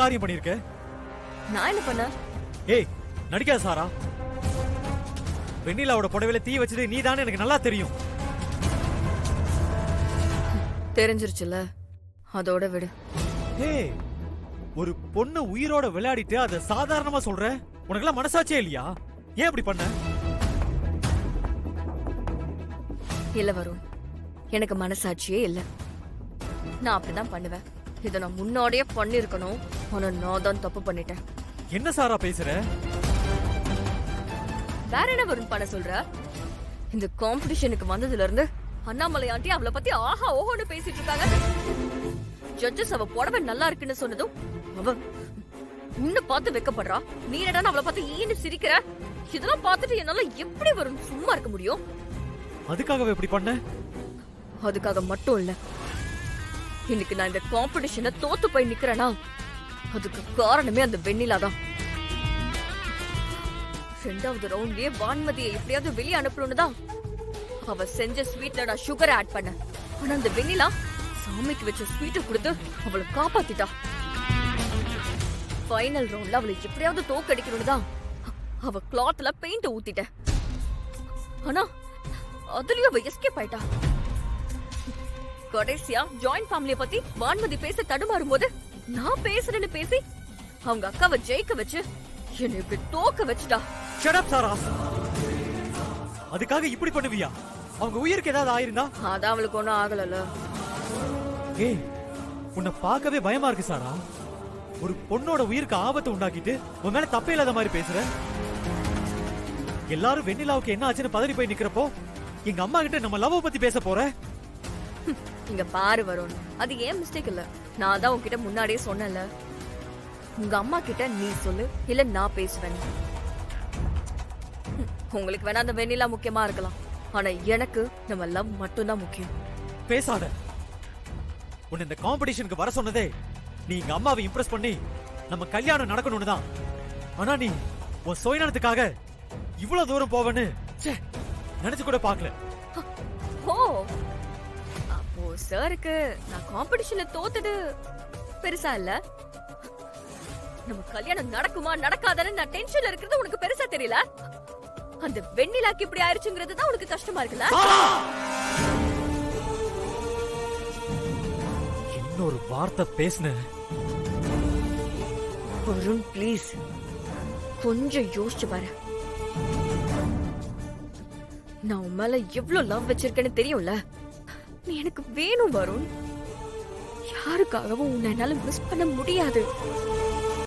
காரியம் பண்ணிருக்க? நான் என்ன பண்ண? ஏய் நடிக்காத சாரா. வெண்ணிலாவோட புடவையில தீ வச்சது நீதானே எனக்கு நல்லா தெரியும். தெரிஞ்சிருச்சுல, அதோட விடு. ஏய், ஒரு பொண்ணு உயிரோட விளையாடிட்டு அதை சாதாரணமா சொல்ற? உனக்கெல்லாம் மனசாட்சியே இல்லையா? ஏன் இப்படி பண்ண? இல்ல வருண், எனக்கு மனசாட்சியே இல்ல. நான் அப்படிதான் பண்ணுவேன். இதை நான் முன்னாடியே பண்ணிருக்கணும். ஆனா நான் தான் தப்பு பண்ணிட்டேன். என்ன சாரா பேசுற? வேற என்ன வருண் பண்ண சொல்ற? இந்த காம்படிஷனுக்கு வந்ததுல இருந்து அண்ணாமலை ஆண்டி அவளை பத்தி ஆஹா ஓஹோன்னு பேசிட்டு இருக்காங்க. ஜட்ஜஸ் அவ புடவை நல்லா இருக்குன்னு சொன்னதும் அவ உன்னை பார்த்து வெக்கப்படுறா. நீ என்னடா அவளை பார்த்து ஈன்னு சிரிக்கிற? இதெல்லாம் பார்த்துட்டு என்னால எப்படி வரும் சும்மா இருக்க முடியும்? அதுக்காகவே இப்படி பண்ண? அதுக்காக மட்டும் இல்ல, இன்னைக்கு நான் இந்த காம்படிஷனை தோத்து போய் நிக்கிறேனா அதுக்கு காரணமே அந்த வெண்ணிலா தான். ரெண்டாவது ரவுண்ட்லயே வான்மதியை எப்படியாவது வெளியே அனுப்பணும்னு தான் அவ செஞ்ச ஸ்வீட்ல நான் சுகர் ஆட் பண்ண. ஆனா அந்த வெண்ணிலா சாமிக்கு வச்ச ஸ்வீட்டை கொடுத்து அவளை காப்பாத்திட்டா. ஃபைனல் ரவுண்ட்ல அவளை எப்படியாவது தோக்கடிக்கணும்னு தான் அவ கிளாத்ல பெயிண்ட் ஊத்திட்ட. ஆனா அதுலயும் அவ எஸ்கேப் ஆயிட்டா. கடைசியா ஜாயிண்ட் ஃபேமிலிய பத்தி வான்மதி பேச தடுமாறும் போது நான் பேசுறேன்னு பேசி அவங்க அக்காவை ஜெயிக்க வச்சு என்னை இப்படி தோக்க வச்சுட்டா. ஷட் அப் சாரா. அதுக்காக இப்படி பண்ணுவியா? அவங்க உயிருக்கு ஏதாவது ஆயிருந்தா? அதான் அவளுக்கு ஒண்ணும் ஆகலல. ஏய், உன்னை பார்க்கவே பயமா இருக்கு சாரா. ஒரு பொண்ணோட உயிருக்கு ஆபத்து உண்டாக்கிட்டு உன் மேல தப்பே இல்லாத மாதிரி பேசுற. எல்லாரும் வெண்ணிலாவுக்கு என்ன ஆச்சுன்னு பதறி போய் நிக்கிறப்போ எங்க அம்மா கிட்ட நம்ம லவ் பத்தி பேச போற? இங்க பாரு வருண், அது ஏன் மிஸ்டேக் இல்ல. நான் தான் உன்கிட்ட முன்னாடியே சொன்னேன்ல, உங்க அம்மா கிட்ட நீ சொல்லு இல்ல நான் பேசுவேன். உங்களுக்கு வேணா அந்த வெண்ணிலா முக்கியமா இருக்கலாம், ஆனா எனக்கு நம்ம லவ் மட்டும் தான் முக்கியம். பேசாத. உன்னை இந்த காம்படிஷனுக்கு வர சொன்னதே நீ எங்க அம்மாவை இம்ப்ரெஸ் பண்ணி நம்ம கல்யாணம் நடக்கணும்னு தான். ஆனா நீ உன் சுயநலத்துக்காக இவ்வளவு தூரம் போவன்னு நினைச்சு கூட பார்க்கல. ஓ, அப்போ சாருக்கு நான் காம்படிஷன்ல தோத்தது பெருசா இல்ல, நம்ம கல்யாணம் நடக்குமா நடக்காதான்னு நான் டென்ஷன்ல இருக்கிறது உனக்கு பெருசா தெரியல. அந்த வெண்ணிலாக்கு இப்படி ஆயிருச்சுங்கிறது தான் உனக்கு கஷ்டமா இருக்குல்ல? இன்னொரு வார்த்தை பேசுன வருண், ப்ளீஸ் கொஞ்சம் யோசிச்சு பாரு. நான் உன் மேல எவ்வளவு லவ் வச்சிருக்கேன்னு தெரியும்ல. நீ எனக்கு வேணும் வருண். யாருக்காகவும் உன்னை என்னால மிஸ் பண்ண முடியாது.